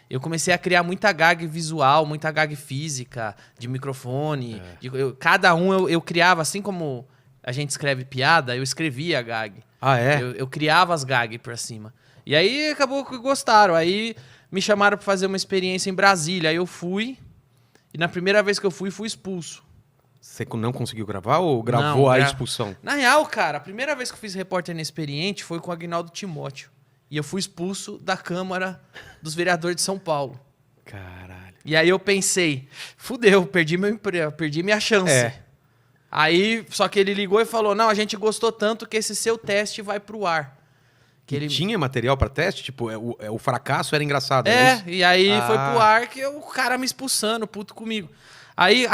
eu comecei a criar muita gag visual, muita gag física, de microfone. Cada um eu criava, assim como a gente escreve piada, eu escrevia a gag. Ah, é? Eu criava as gags pra cima. E aí acabou que gostaram. Aí me chamaram pra fazer uma experiência em Brasília. Aí eu fui, e na primeira vez que eu fui expulso. Você não conseguiu gravar ou gravou a expulsão? Na real, cara, a primeira vez que eu fiz Repórter Inexperiente foi com o Agnaldo Timóteo. E eu fui expulso da Câmara dos Vereadores de São Paulo. Caralho. E aí eu pensei, fudeu, perdi meu emprego, perdi minha chance. É. Aí, só que ele ligou e falou, não, a gente gostou tanto que esse seu teste vai pro ar. Que ele... Tinha material pra teste? Tipo, o fracasso era engraçado, né? E aí foi pro ar que o cara me expulsando, puto comigo. Aí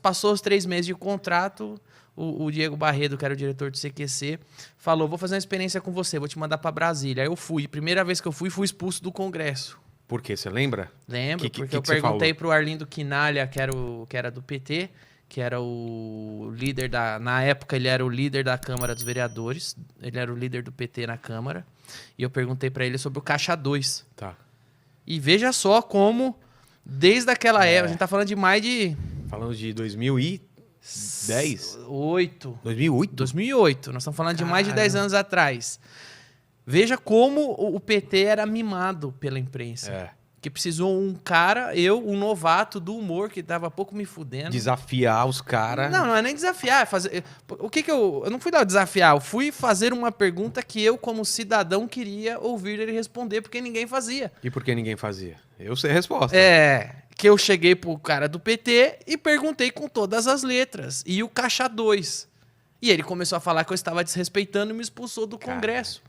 passou os 3 meses de contrato, o Diego Barredo, que era o diretor do CQC, falou, vou fazer uma experiência com você, vou te mandar pra Brasília. Aí eu fui. Primeira vez que eu fui expulso do Congresso. Por quê? Você lembra? Lembro, porque eu perguntei pro Arlindo Quinalha, que era do PT, que era o líder na época ele era o líder da Câmara dos Vereadores, ele era o líder do PT na Câmara, e eu perguntei pra ele sobre o Caixa 2. Tá. E veja só como, desde aquela época, a gente tá falando de mais de... Falando de 2010? 2008. 2008? 2008, nós estamos falando de mais de 10 anos atrás. Veja como o PT era mimado pela imprensa. É. Que precisou um cara, um novato do humor, que tava pouco me fudendo. Desafiar os caras. Não é nem desafiar. É fazer... O que eu não fui lá desafiar, eu fui fazer uma pergunta que eu, como cidadão, queria ouvir ele responder, porque ninguém fazia. E por que ninguém fazia? Eu sei a resposta. Que eu cheguei pro cara do PT e perguntei com todas as letras. E o Caixa 2. E ele começou a falar que eu estava desrespeitando e me expulsou do Congresso.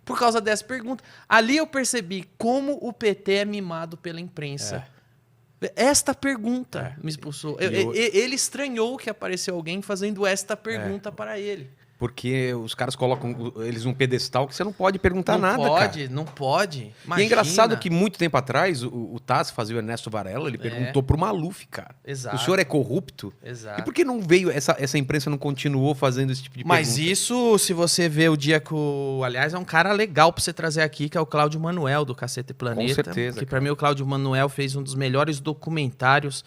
Por causa dessa pergunta. Ali eu percebi como o PT é mimado pela imprensa. Esta pergunta me expulsou. Ele estranhou que apareceu alguém fazendo esta pergunta para ele. Porque os caras colocam eles num pedestal que você não pode perguntar nada, cara. Não pode. Imagina. E é engraçado que muito tempo atrás o Tassi fazia o Ernesto Varela, ele perguntou pro Maluf, cara. Exato. O senhor é corrupto? Exato. E por que não veio, essa imprensa não continuou fazendo esse tipo de pergunta? Mas isso, se você vê o dia que aliás, é um cara legal pra você trazer aqui, que é o Cláudio Manuel, do Cacete e Planeta. Com certeza. Que pra mim o Cláudio Manuel fez um dos melhores documentários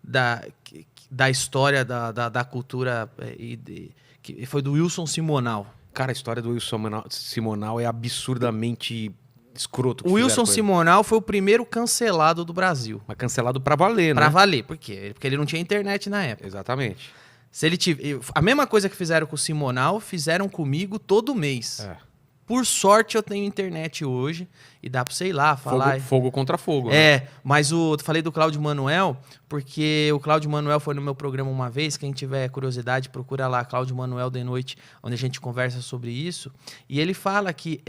da história da cultura que foi do Wilson Simonal. Cara, a história do Wilson Simonal é absurdamente escroto. O Wilson Simonal foi o primeiro cancelado do Brasil. Mas cancelado pra valer, né? Pra valer. Por quê? Porque ele não tinha internet na época. Exatamente. Se ele a mesma coisa que fizeram com o Simonal, fizeram comigo todo mês. Por sorte eu tenho internet hoje e dá pra, sei lá, falar... Fogo contra fogo. Né? Mas eu falei do Cláudio Manuel, porque o Cláudio Manuel foi no meu programa uma vez, quem tiver curiosidade, procura lá, Cláudio Manuel de Noite, onde a gente conversa sobre isso. E ele fala que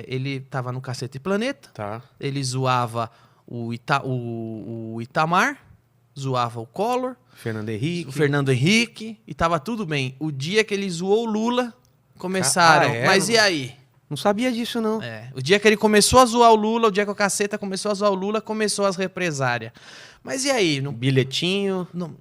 ele tava no Cacete e Planeta, ele zoava o Itamar, zoava o Collor, o Fernando Henrique, e tava tudo bem. O dia que ele zoou o Lula, começaram, mas e aí? Não sabia disso, não. O dia que ele começou a zoar o Lula, o dia que o Caceta começou a zoar o Lula, começou as represárias. Mas e aí? Bilhetinho? Não,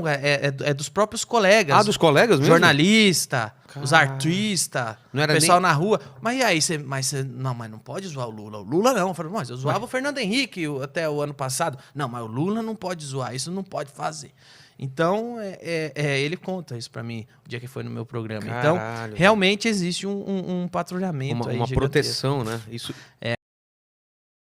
é dos próprios colegas. Ah, dos colegas mesmo? Jornalista, os artistas, o pessoal nem... na rua. Mas e aí? Mas não pode zoar o Lula. O Lula não. Eu falei, mas eu zoava o Fernando Henrique até o ano passado. Não, mas o Lula não pode zoar, isso não pode fazer. Então, ele conta isso pra mim, o dia que foi no meu programa. Caralho, então, realmente existe um patrulhamento aí uma proteção, né? Isso...